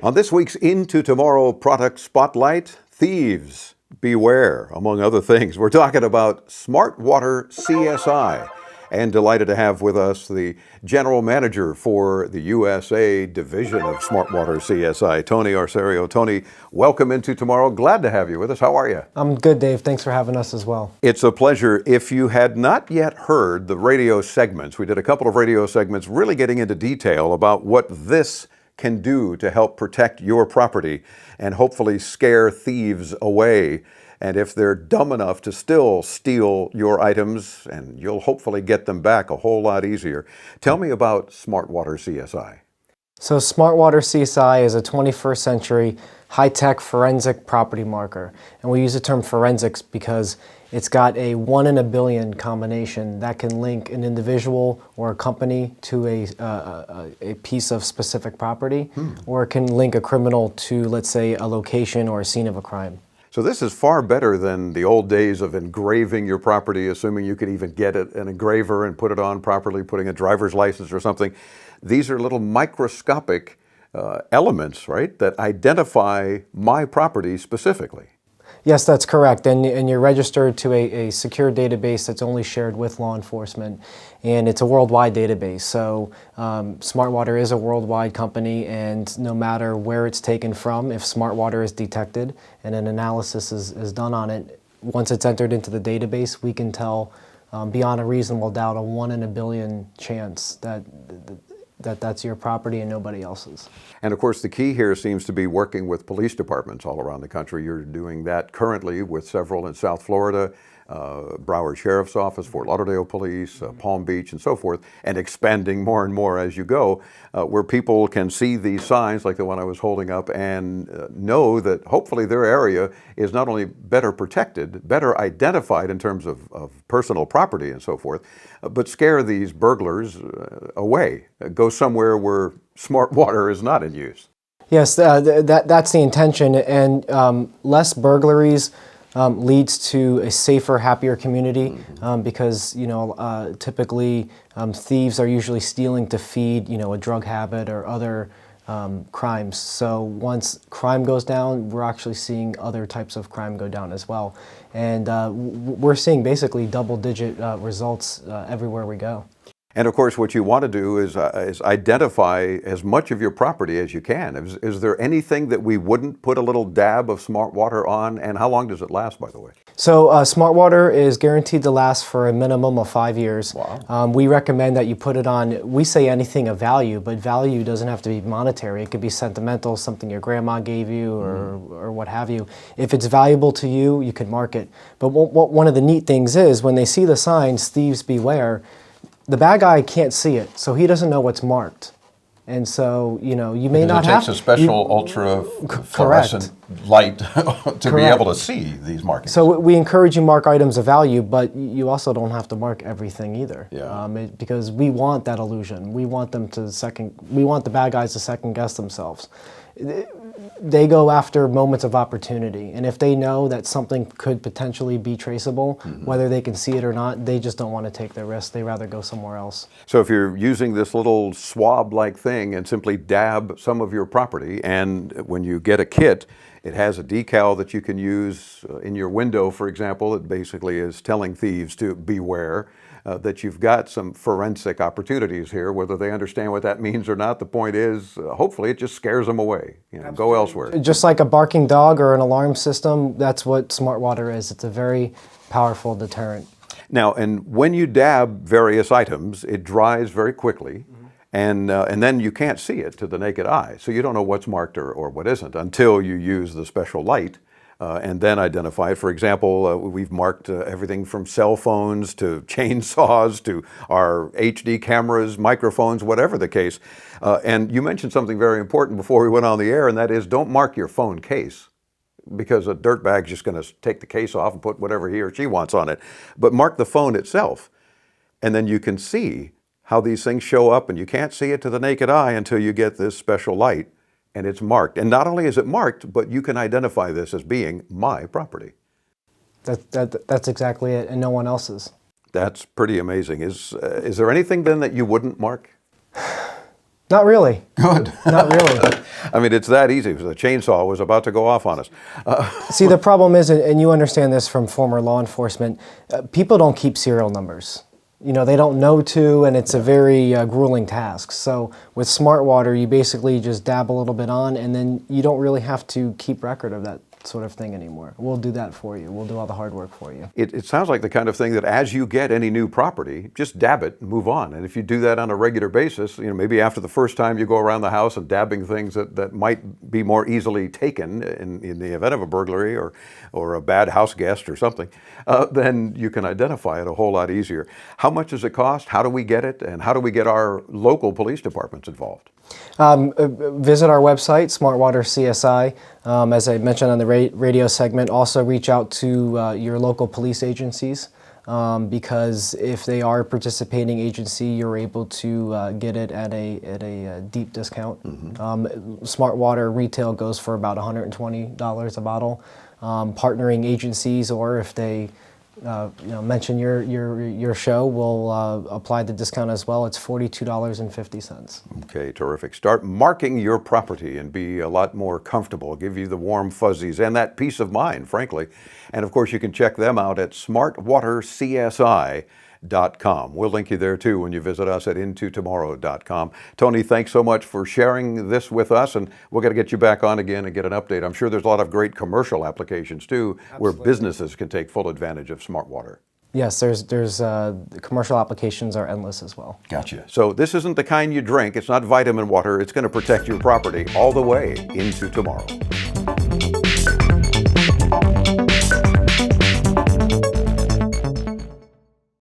On this week's Into Tomorrow product spotlight, thieves beware, among other things. We're talking about SmartWater CSI, and delighted to have with us the general manager for the USA division of SmartWater CSI, Tony Arcerio. Tony, welcome Into Tomorrow. Glad to have you with us. How are you? I'm good, Dave. Thanks for having us as well. It's a pleasure. If you had not yet heard the radio segments, we did a couple of radio segments really getting into detail about what this can do to help protect your property and hopefully scare thieves away. And if they're dumb enough to still steal your items, and you'll hopefully get them back a whole lot easier. Tell me about SmartWater CSI. So SmartWater CSI is a 21st century high-tech forensic property marker. And we use the term forensics because it's got a 1 in a billion combination that can link an individual or a company to a piece of specific property, or it can link a criminal to, let's say, a location or a scene of a crime. So this is far better than the old days of engraving your property, assuming you could even get an engraver and put it on properly, putting a driver's license or something. These are little microscopic elements, right, that identify my property specifically. Yes, that's correct. And you're registered to a secure database that's only shared with law enforcement. And it's a worldwide database. So SmartWater is a worldwide company, and no matter where it's taken from, if SmartWater is detected and an analysis is done on it, once it's entered into the database, we can tell beyond a reasonable doubt, a 1 in a billion chance that's your property and nobody else's. And of course, the key here seems to be working with police departments all around the country. You're doing that currently with several in South Florida, Broward Sheriff's Office, Fort Lauderdale Police, Palm Beach, and so forth, and expanding more and more as you go, where people can see these signs like the one I was holding up and know that hopefully their area is not only better protected, better identified in terms of personal property and so forth, but scare these burglars away, go somewhere where SmartWater is not in use. Yes, that's the intention, and less burglaries leads to a safer, happier community because typically thieves are usually stealing to feed a drug habit or other crimes. So once crime goes down, we're actually seeing other types of crime go down as well, and we're seeing basically double-digit results everywhere we go. And of course, what you want to do is identify as much of your property as you can. Is there anything that we wouldn't put a little dab of SmartWater on? And how long does it last, by the way? So SmartWater is guaranteed to last for a minimum of 5 years. Wow. We recommend that you put it on, we say anything of value, but value doesn't have to be monetary. It could be sentimental, something your grandma gave you or what have you. If it's valuable to you, you can mark it. But one of the neat things is when they see the signs, thieves beware, the bad guy can't see it, so he doesn't know what's marked. And so, you may not have... It takes a special ultra fluorescent light to be able to see these markings. So we encourage you mark items of value, but you also don't have to mark everything either. Yeah. Because we want that illusion. We want them we want the bad guys to second guess themselves. They go after moments of opportunity, and if they know that something could potentially be traceable, whether they can see it or not, they just don't want to take the risk. They rather go somewhere else. So if you're using this little swab-like thing and simply dab some of your property, and when you get a kit, it has a decal that you can use in your window, for example. It basically is telling thieves to beware. That you've got some forensic opportunities here, whether they understand what that means or not. The point is, hopefully it just scares them away. Go elsewhere. Just like a barking dog or an alarm system, that's what SmartWater is. It's a very powerful deterrent. Now, and when you dab various items, it dries very quickly, and then you can't see it to the naked eye. So you don't know what's marked or what isn't until you use the special light. And then identify it. For example, we've marked everything from cell phones to chainsaws to our HD cameras, microphones, whatever the case. And you mentioned something very important before we went on the air, and that is don't mark your phone case, because a dirtbag's just going to take the case off and put whatever he or she wants on it. But mark the phone itself, and then you can see how these things show up, and you can't see it to the naked eye until you get this special light. And it's marked. And not only is it marked, but you can identify this as being my property. That's exactly it, and no one else's. That's pretty amazing. Is there anything then that you wouldn't mark? Not really. Good. Not really. I mean, it's that easy. The chainsaw was about to go off on us. See, the problem is, and you understand this from former law enforcement, people don't keep serial numbers. You know, they don't know to, and it's a very grueling task. So with SmartWater, you basically just dab a little bit on, and then you don't really have to keep record of that sort of thing anymore. We'll do that for you. We'll do all the hard work for you. It sounds like the kind of thing that as you get any new property, just dab it and move on. And if you do that on a regular basis, you know, maybe after the first time you go around the house and dabbing things that might be more easily taken in the event of a burglary or a bad house guest or something, then you can identify it a whole lot easier. How much does it cost? How do we get it? And how do we get our local police departments involved? Visit our website, SmartWater CSI. As I mentioned on the radio segment, also reach out to your local police agencies because if they are a participating agency, you're able to get it at a deep discount. SmartWater retail goes for about $120 a bottle. Partnering agencies, or if they mention your show, will apply the discount as well. It's $42.50. Okay, terrific. Start marking your property and be a lot more comfortable, give you the warm fuzzies and that peace of mind, frankly. And of course, you can check them out at SmartWaterCSI.com. We'll link you there too when you visit us at intotomorrow.com. Tony, thanks so much for sharing this with us, and we're going to get you back on again and get an update. I'm sure there's a lot of great commercial applications too, where businesses can take full advantage of SmartWater. Yes, there's the commercial applications are endless as well. Gotcha. So this isn't the kind you drink. It's not vitamin water. It's going to protect your property all the way into tomorrow.